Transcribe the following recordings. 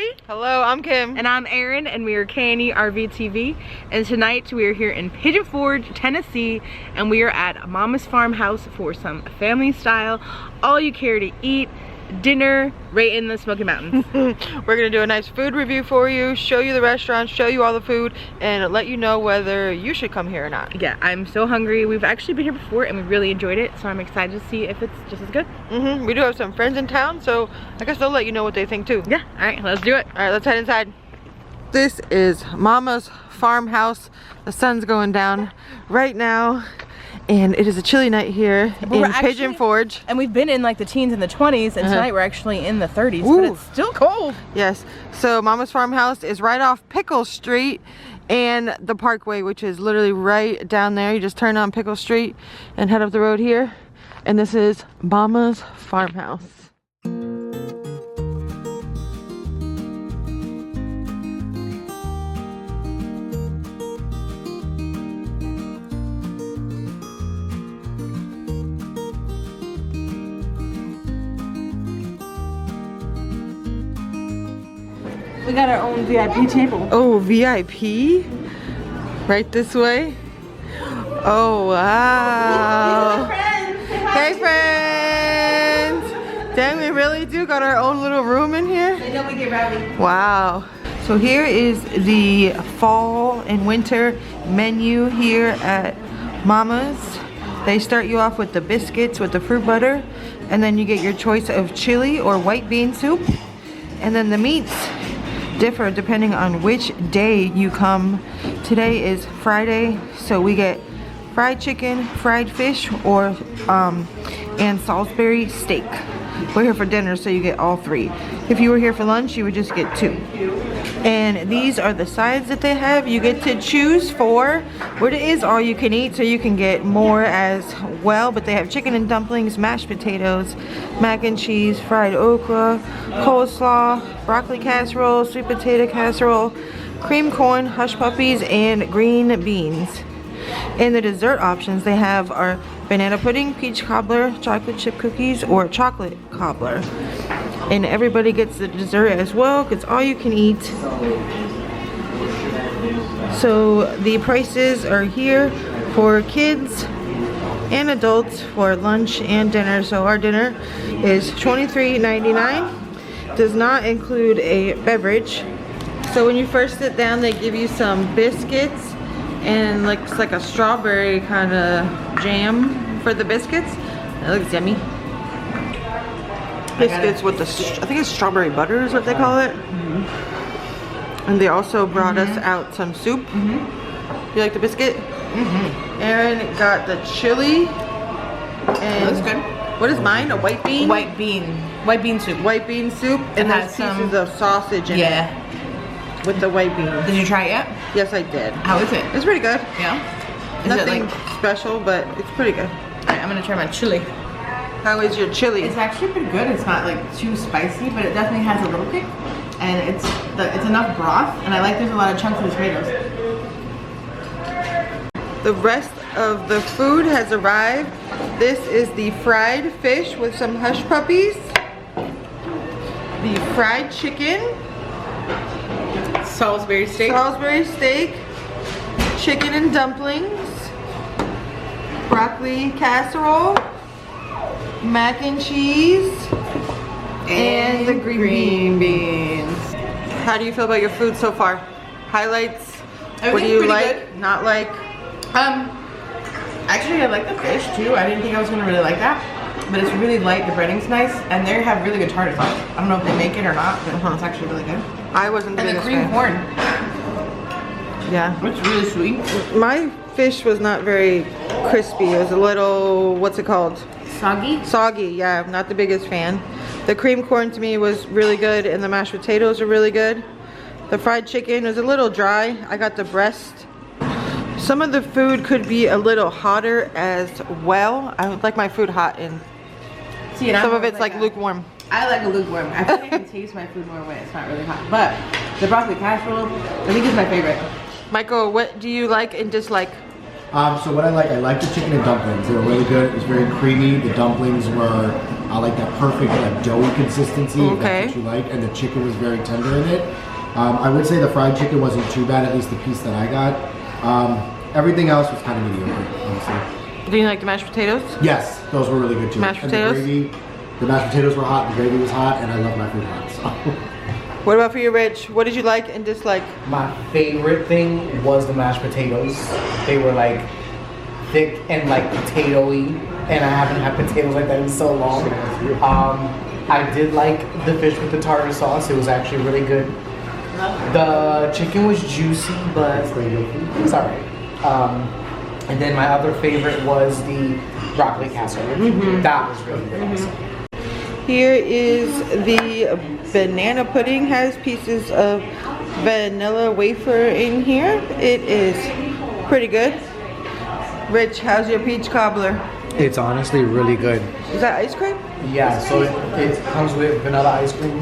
Carrie. Hello, I'm Kim. And I'm Erin, and we are K&E RV TV. And tonight we are here in Pigeon Forge, Tennessee, and we are at Mama's Farmhouse for some family style, all you care to eat dinner right in the Smoky Mountains. We're gonna do a nice food review for you, show you the restaurant, show you all the food, and let you know whether you should come here or not. Yeah, I'm so hungry. We've actually been here before and we really enjoyed it, so I'm excited to see if it's just as good. We do have some friends in town, so I guess they'll let you know what they think too. Yeah, all right, let's do it. All right, let's head inside. This is Mama's Farmhouse. The sun's going down right now, and it is a chilly night here in Pigeon Forge. And we've been in like the teens and the 20s, and tonight we're actually in the 30s, but it's still cold. Yes, so Mama's Farmhouse is right off Pickle Street and the Parkway, which is literally right down there. You just turn on Pickle Street and head up the road here, and this is Mama's Farmhouse. We got our own VIP table. Oh, VIP? Right this way? Oh, wow. Hey, friends. Dang, we really do got our own little room in here? They know we get rowdy. Wow. So here is the fall and winter menu here at Mama's. They start you off with the biscuits with the fruit butter, and then you get your choice of chili or white bean soup. And then the meats differ depending on which day you come. Today is Friday, so we get fried chicken, fried fish, or and Salisbury steak. We're here for dinner, so you get all three. If you were here for lunch, you would just get two. And these are the sides that they have. You get to choose for what it is all you can eat, so you can get more as well. But they have chicken and dumplings, mashed potatoes, mac and cheese, fried okra, coleslaw, broccoli casserole, sweet potato casserole, cream corn, hush puppies, and green beans. And the dessert options they have are banana pudding, peach cobbler, chocolate chip cookies, or chocolate cobbler. And everybody gets the dessert as well, because all you can eat. So the prices are here for kids and adults for lunch and dinner. So our dinner is $23.99. Does not include a beverage. So when you first sit down, they give you some biscuits and it's like a strawberry kind of jam for the biscuits. It looks yummy. Biscuits with the, I think it's strawberry butter is what they call it. And they also brought us out some soup. You like the biscuit? Erin got the chili. And looks good. What is mine? A white bean? White bean soup. White bean soup. And there's pieces of sausage in it. With the white beans. Did you try it yet? Yes, I did. How is it? It's pretty good. Yeah? Nothing special, but it's pretty good. Alright, I'm gonna try my chili. How is your chili? It's actually pretty good. It's not like too spicy, but it definitely has a little kick. And it's enough broth, and I like there's a lot of chunks of tomatoes. The rest of the food has arrived. This is the fried fish with some hush puppies. The fried chicken. Salisbury steak. Salisbury steak. Chicken and dumplings. Broccoli casserole. Mac and cheese. And the green beans. How do you feel about your food so far? Highlights? What do you like? Good. Not like? Actually I like the fish too. I didn't think I was gonna really like that. But it's really light, the breading's nice, and they have really good tartar sauce. I don't know if they make it or not, but it's actually really good. I wasn't the biggest fan. And the cream corn. Yeah. It's really sweet. My fish was not very crispy. It was a little, what's it called? Soggy? Soggy, yeah. I'm not the biggest fan. The cream corn to me was really good, and the mashed potatoes are really good. The fried chicken was a little dry. I got the breast. Some of the food could be a little hotter as well. I would like my food hot, and some of it's like lukewarm. I like a lukewarm. I think I can taste my food more when it's not really hot. But the broccoli casserole, I think is my favorite. Michael, what do you like and dislike? So what I like the chicken and dumplings. They were really good. It was very creamy. The dumplings were I like that perfect like doughy consistency. If Okay. that's what you like, and the chicken was very tender in it. I would say the fried chicken wasn't too bad, at least the piece that I got. Everything else was kind of mediocre, honestly. Do you like the mashed potatoes? Yes, those were really good too. Mashed and potatoes? The mashed potatoes were hot, the gravy was hot, and I love my food hot, so. What about for you, Rich? What did you like and dislike? My favorite thing was the mashed potatoes. They were like thick and like potatoey, and I haven't had potatoes like that in so long. I did like the fish with the tartar sauce. It was actually really good. The chicken was juicy, but it was alright. And then my other favorite was the broccoli casserole. That was really good also. Here is the banana pudding. Has pieces of vanilla wafer in here. It is pretty good. Rich, how's your peach cobbler? It's honestly really good. Is that ice cream? Yeah, so it comes with vanilla ice cream,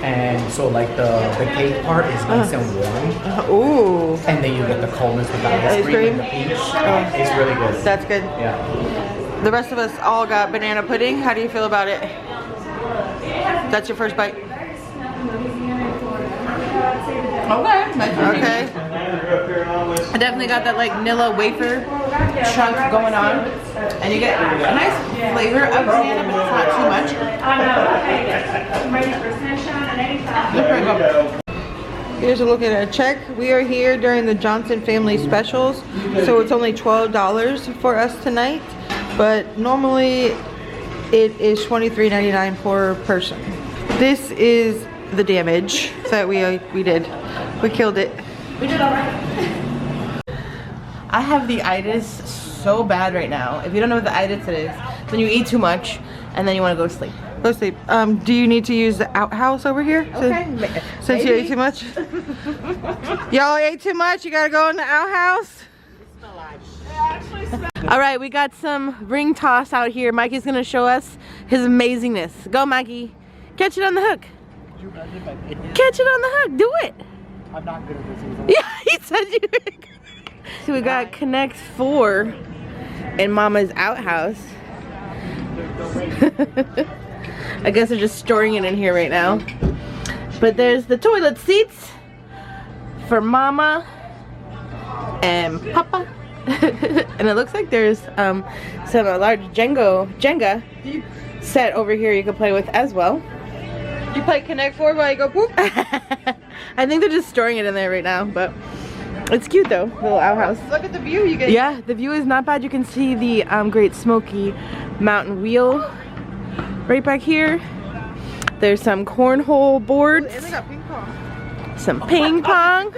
and so like the cake part is nice and warm, Ooh, and then you get the coldness with the ice cream and the peach. It's really good. that's good. Yeah. The rest of us all got banana pudding. How do you feel about it? That's your first bite? Okay. I definitely got that like vanilla wafer chunk going on, and you get a nice flavor of banana, but it's not too much. Here's a look at our check. We are here during the Johnson family specials, so it's only $12 for us tonight, but normally it is $23.99 per person. This is the damage that we did. We killed it. We did all right. I have the itis so bad right now. If you don't know what the itis is, then you eat too much and then you want to go to sleep. Go to sleep. Do you need to use the outhouse over here? Okay. Since you ate too much? Y'all ate too much? You gotta go in the outhouse? All right, we got some ring toss out here. Mikey's gonna show us his amazingness. Go, Mikey. Catch it on the hook. Catch it on the hook. Do it. I'm not good at this. Yeah, he said you were good. So we got Connect 4 in Mama's outhouse. I guess they're just storing it in here right now. But there's the toilet seats for Mama and Papa. And it looks like there's some large Jenga set over here you can play with as well. You play Connect 4 while you go poop? I think they're just storing it in there right now, but it's cute though, the little outhouse. Look at the view you get. Yeah, the view is not bad. You can see the Great Smoky Mountain wheel right back here. There's some cornhole boards. And they got ping pong. Some ping pong.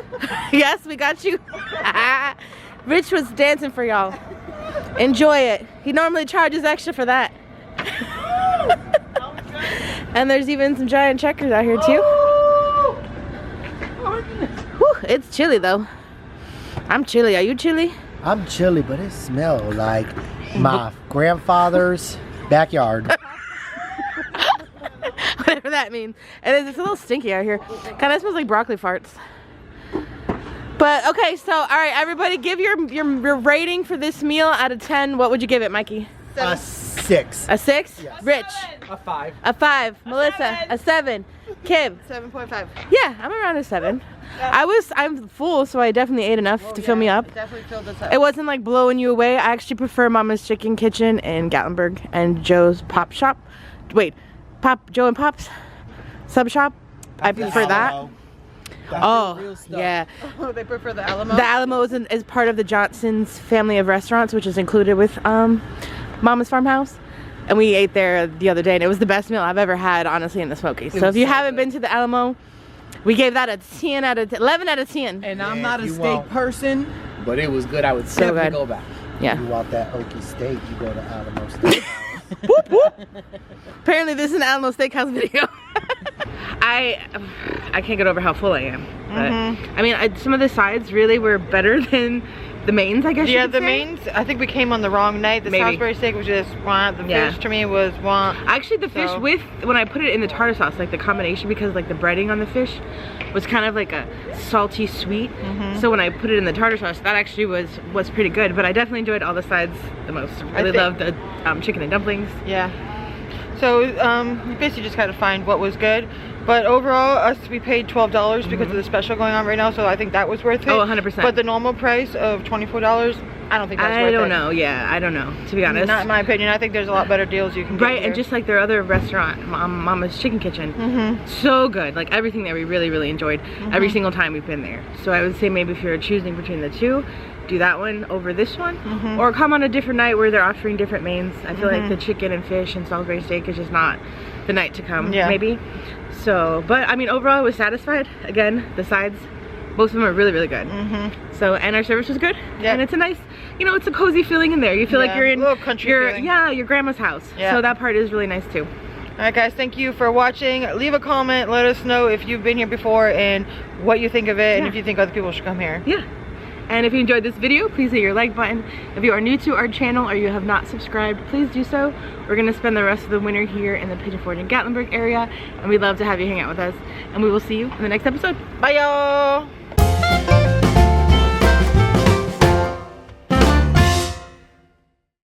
Yes, we got you. Rich was dancing for y'all. Enjoy it. He normally charges extra for that. And there's even some giant checkers out here too. Whew, it's chilly though. I'm chilly. Are you chilly? I'm chilly, but it smells like my grandfather's backyard. Whatever that means. And it's a little stinky out here. Kind of smells like broccoli farts. But okay, so all right, everybody, give your rating for this meal out of 10. What would you give it, Mikey? A 6. A 6? Yes. Rich? A 5. A 5. Melissa? A 7. Kim? 7.5. Yeah, I'm around a 7. I'm full, so I definitely ate enough to fill me up. Definitely filled us up. It wasn't like blowing you away. I actually prefer Mama's Chicken Kitchen in Gatlinburg and Joe's Pop Shop. Wait, Joe and Pop's Sub Shop. I prefer that. Oh, yeah. Oh, they prefer the Alamo? The Alamo is part of the Johnson's family of restaurants, which is included with Mama's Farmhouse. And we ate there the other day, and it was the best meal I've ever had, honestly, in the Smokies. So if you haven't been to the Alamo, we gave that a 10 out of 10, 11 out of 10. And I'm not a steak person, but it was good. I would So definitely good. go back. Yeah. You want that oaky steak, you go to Alamo Steakhouse. Whoop, whoop. Apparently this is an Alamo Steakhouse video. I can't get over how full I am. But, I mean, some of the sides really were better than the mains, I guess. Yeah, you could the say. mains, I think we came on the wrong night. The Maybe. Salisbury steak was just want. The Yeah. fish to me was want. Actually, the fish So- with, when I put it in the tartar sauce, like the combination, because like the breading on the fish was kind of like a salty sweet. So when I put it in the tartar sauce, that actually was pretty good. But I definitely enjoyed all the sides the most. Really think- loved the chicken and dumplings. Yeah. So you basically just gotta find what was good. But overall, we paid $12 because of the special going on right now, so I think that was worth it. Oh, 100%. But the normal price of $24, I don't think that's worth it. I don't know, yeah, I don't know, to be honest. Not in my opinion. I think there's a lot better deals you can get Right, here. and just like their other restaurant, Mama's Chicken Kitchen, so good. Like everything there we really, really enjoyed every single time we've been there. So I would say maybe if you're choosing between the two, do that one over this one, or come on a different night where they're offering different mains. I feel like the chicken and fish and Salisbury steak is just not the night to come, maybe. So, but I mean, overall I was satisfied. Again, the sides, most of them are really, really good. So, and our service was good. And it's a nice, you know, it's a cozy feeling in there. You feel like you're in a little country feeling. your grandma's house. So that part is really nice too. Alright guys, thank you for watching. Leave a comment, let us know if you've been here before and what you think of it, and if you think other people should come here. And if you enjoyed this video, please hit your like button. If you are new to our channel or you have not subscribed, please do so. We're gonna spend the rest of the winter here in the Pigeon Forge and Gatlinburg area, and we'd love to have you hang out with us. And we will see you in the next episode. Bye y'all!